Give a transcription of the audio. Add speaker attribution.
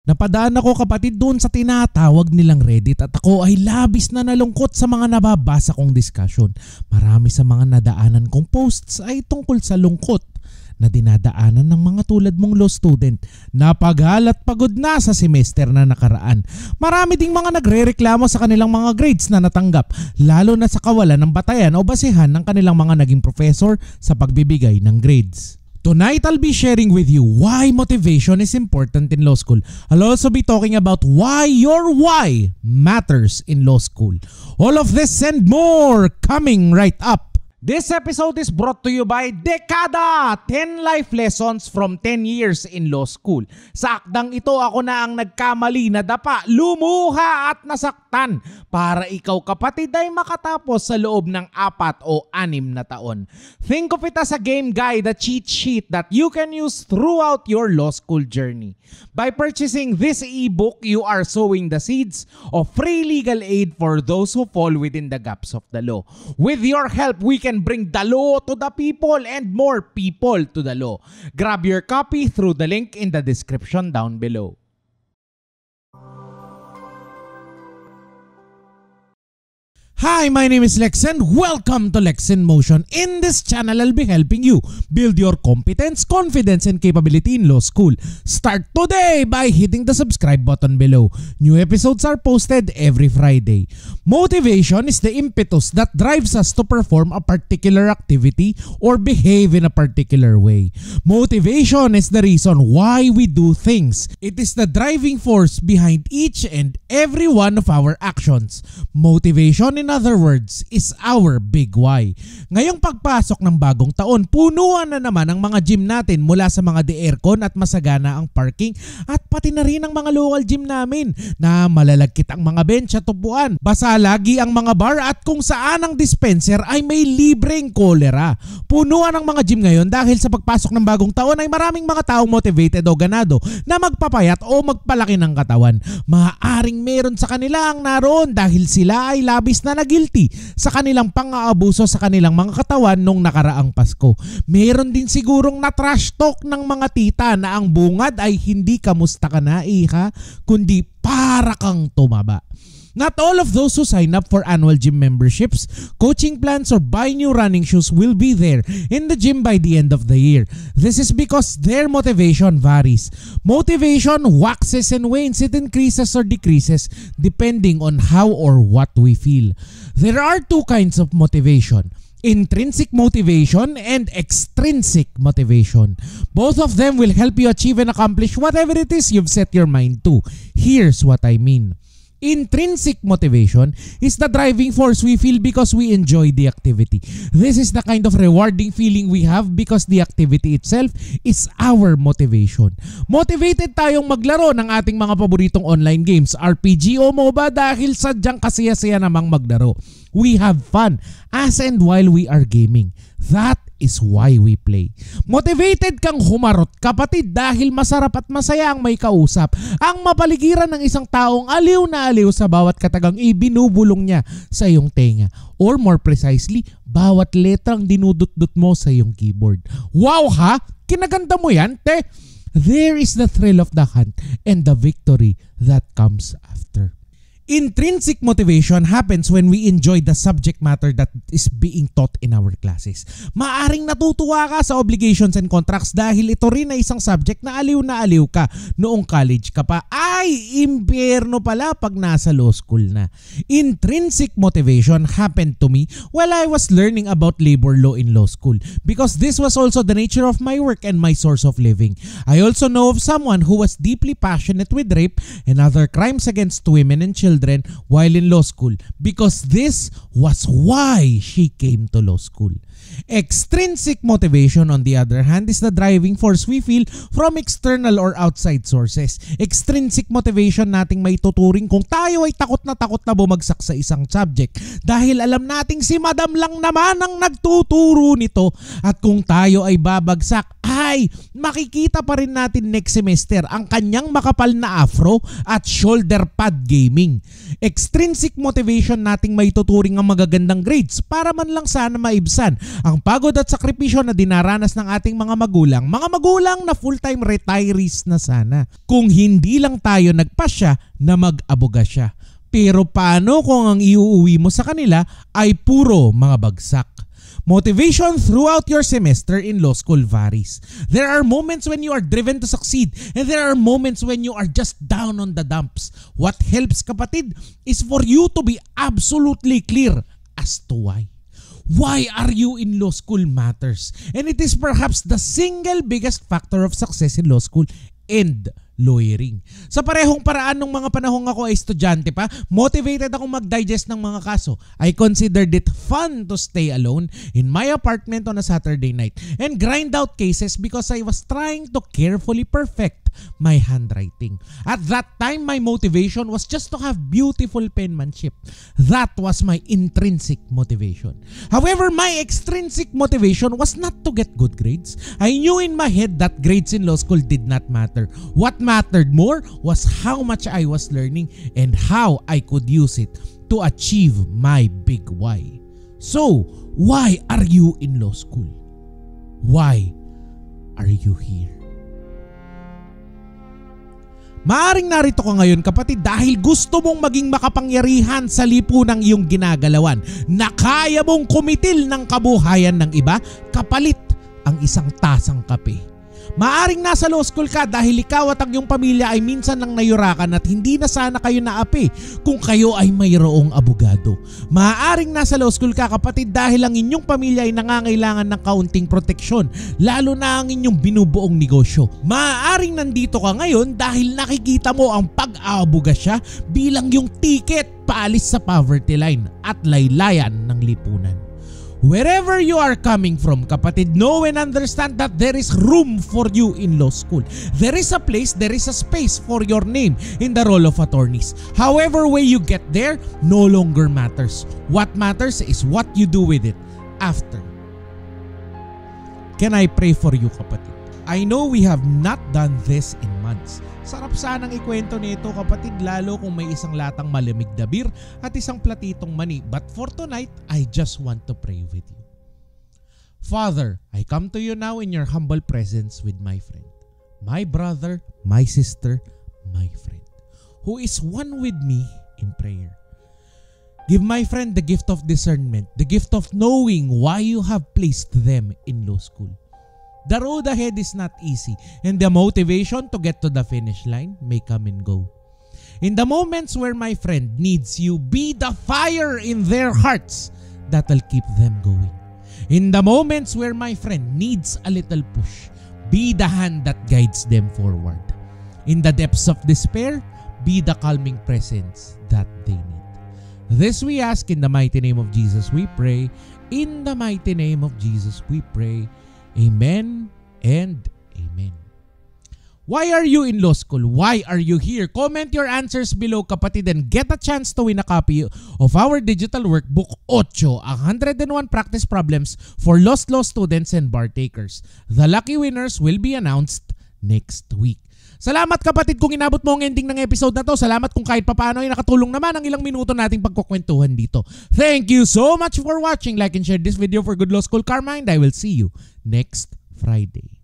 Speaker 1: Napadaan ako kapatid doon sa tinatawag nilang Reddit at ako ay labis na nalungkot sa mga nababasa kong discussion. Marami sa mga nadaanan kong posts ay tungkol sa lungkot na dinadaanan ng mga tulad mong law student na pagod at pagod na sa semester na nakaraan. Marami ding mga nagrereklamo sa kanilang mga grades na natanggap, lalo na sa kawalan ng batayan o basehan ng kanilang mga naging professor sa pagbibigay ng grades. Tonight, I'll be sharing with you why motivation is important in law school. I'll also be talking about why your why matters in law school. All of this and more coming right up. This episode is brought to you by Dekada! 10 life lessons from 10 years in law school. Sa akdang ito, ako na ang nagkamali, nadapa, lumuha at nasaktan para ikaw kapatid ay makatapos sa loob ng 4 o 6 na taon. Think of it as a game guide, a cheat sheet that you can use throughout your law school journey. By purchasing this ebook, you are sowing the seeds of free legal aid for those who fall within the gaps of the law. With your help, we can bring the law to the people and more people to the law. Grab your copy through the link in the description down below. Hi, my name is Lex and welcome to Lex in Motion. In this channel, I'll be helping you build your competence, confidence, and capability in law school. Start today by hitting the subscribe button below. New episodes are posted every Friday. Motivation is the impetus that drives us to perform a particular activity or behave in a particular way. Motivation is the reason why we do things. It is the driving force behind each and every one of our actions. Motivation, in other words, is our big why. Ngayong pagpasok ng bagong taon, punuan na naman ang mga gym natin mula sa mga de-aircon at masagana ang parking at pati na rin ang mga local gym namin na malalagkit ang mga bench at upuan. Basa lagi ang mga bar at kung saan ang dispenser ay may libreng kolera. Punuan ang mga gym ngayon dahil sa pagpasok ng bagong taon ay maraming mga taong motivated o ganado na magpapayat o magpalaki ng katawan. Maaaring meron sa kanila ang naroon dahil sila ay labis na guilty sa kanilang pang-aabuso sa kanilang mga katawan nung nakaraang Pasko. Meron din sigurong na trash talk ng mga tita na ang bungad ay hindi kamusta ka na iha, kundi para kang tumaba. Not all of those who sign up for annual gym memberships, coaching plans, or buy new running shoes will be there in the gym by the end of the year. This is because their motivation varies. Motivation waxes and wanes. It increases or decreases depending on how or what we feel. There are two kinds of motivation: intrinsic motivation and extrinsic motivation. Both of them will help you achieve and accomplish whatever it is you've set your mind to. Here's what I mean. Intrinsic motivation is the driving force we feel because we enjoy the activity. This is the kind of rewarding feeling we have because the activity itself is our motivation. Motivated tayong maglaro ng ating mga paboritong online games, RPG o MOBA dahil sadyang kasaya-saya namang maglaro. We have fun as and while we are gaming. That is why we play. Motivated kang humarot kapatid dahil masarap at masaya ang may kausap. Ang mapaligiran ng isang taong aliw na aliw sa bawat katagang ibinubulong niya sa iyong tenga. Or more precisely, bawat letrang dinudut-dut mo sa iyong keyboard. Wow ha? Kinaganda mo yan, te? There is the thrill of the hunt and the victory that comes after. Intrinsic motivation happens when we enjoy the subject matter that is being taught in our classes. Maaring natutuwa ka sa obligations and contracts dahil ito rin ay isang subject na aliw ka noong college ka pa. Ay, impyerno pala pag nasa law school na. Intrinsic motivation happened to me while I was learning about labor law in law school because this was also the nature of my work and my source of living. I also know of someone who was deeply passionate with rape and other crimes against women and children while in law school because this was why she came to law school. Extrinsic motivation, on the other hand, is the driving force we feel from external or outside sources. Extrinsic motivation nating may tuturing kung tayo ay takot na bumagsak sa isang subject dahil alam nating si Madam lang naman ang nagtuturo nito at kung tayo ay babagsak ay makikita pa rin natin next semester ang kanyang makapal na afro at shoulder pad gaming. Extrinsic motivation nating may tuturing ang magagandang grades para man lang sana maibsan ang pagod at sakripisyo na dinaranas ng ating mga magulang na full-time retirees na sana. Kung hindi lang tayo nagpasya na mag-abogasya. Pero paano kung ang iuuwi mo sa kanila ay puro mga bagsak? Motivation throughout your semester in law school varies. There are moments when you are driven to succeed and there are moments when you are just down on the dumps. What helps, kapatid, is for you to be absolutely clear as to why. Why are you in law school matters. And it is perhaps the single biggest factor of success in law school and lawyering. Sa parehong paraan nung mga panahong ako ay estudyante pa, motivated akong mag-digest ng mga kaso. I considered it fun to stay alone in my apartment on a Saturday night and grind out cases because I was trying to carefully perfect my handwriting. At that time, my motivation was just to have beautiful penmanship. That was my intrinsic motivation. However, my extrinsic motivation was not to get good grades. I knew in my head that grades in law school did not matter. What mattered more was how much I was learning and how I could use it to achieve my big why. So, why are you in law school? Why are you here? Maaring narito ka ngayon, kapatid, dahil gusto mong maging makapangyarihan sa lipunang iyong ginagalawan na kaya mong kumitil ng kabuhayan ng iba kapalit ang isang tasang kape. Maaring nasa law school ka dahil ikaw at ang iyong pamilya ay minsan lang nayurakan at hindi na sana kayo naapi kung kayo ay mayroong abogado. Maaring nasa law school ka, kapatid, dahil ang inyong pamilya ay nangangailangan ng kaunting proteksyon, lalo na ang inyong binubuong negosyo. Maaring nandito ka ngayon dahil nakikita mo ang pag-aabogasya bilang yung ticket paalis sa poverty line at laylayan ng lipunan. Wherever you are coming from, kapatid, know and understand that there is room for you in law school. There is a place, there is a space for your name in the roll of attorneys. However way you get there no longer matters. What matters is what you do with it after. Can I pray for you, kapatid? I know we have not done this in months. Sarap sanang ikwento nito, kapatid, lalo kung may isang latang malamig na beer at isang platitong mani. But for tonight, I just want to pray with you. Father, I come to you now in your humble presence with my friend, my brother, my sister, my friend, who is one with me in prayer. Give my friend the gift of discernment, the gift of knowing why you have placed them in law school. The road ahead is not easy, and the motivation to get to the finish line may come and go. In the moments where my friend needs you, be the fire in their hearts that'll keep them going. In the moments where my friend needs a little push, be the hand that guides them forward. In the depths of despair, be the calming presence that they need. This we ask in the mighty name of Jesus we pray. In the mighty name of Jesus we pray. Amen and amen. Why are you in law school? Why are you here? Comment your answers below, kapatid, and get a chance to win a copy of our digital workbook 8, 101 practice problems for lost law students and bar takers. The lucky winners will be announced next week. Salamat, kapatid, kung inabot mo ang ending ng episode na to. Salamat kung kahit papaano ay nakatulong naman ang ilang minuto nating pagkukwentuhan dito. Thank you so much for watching. Like and share this video for good law school karma, and I will see you next Friday.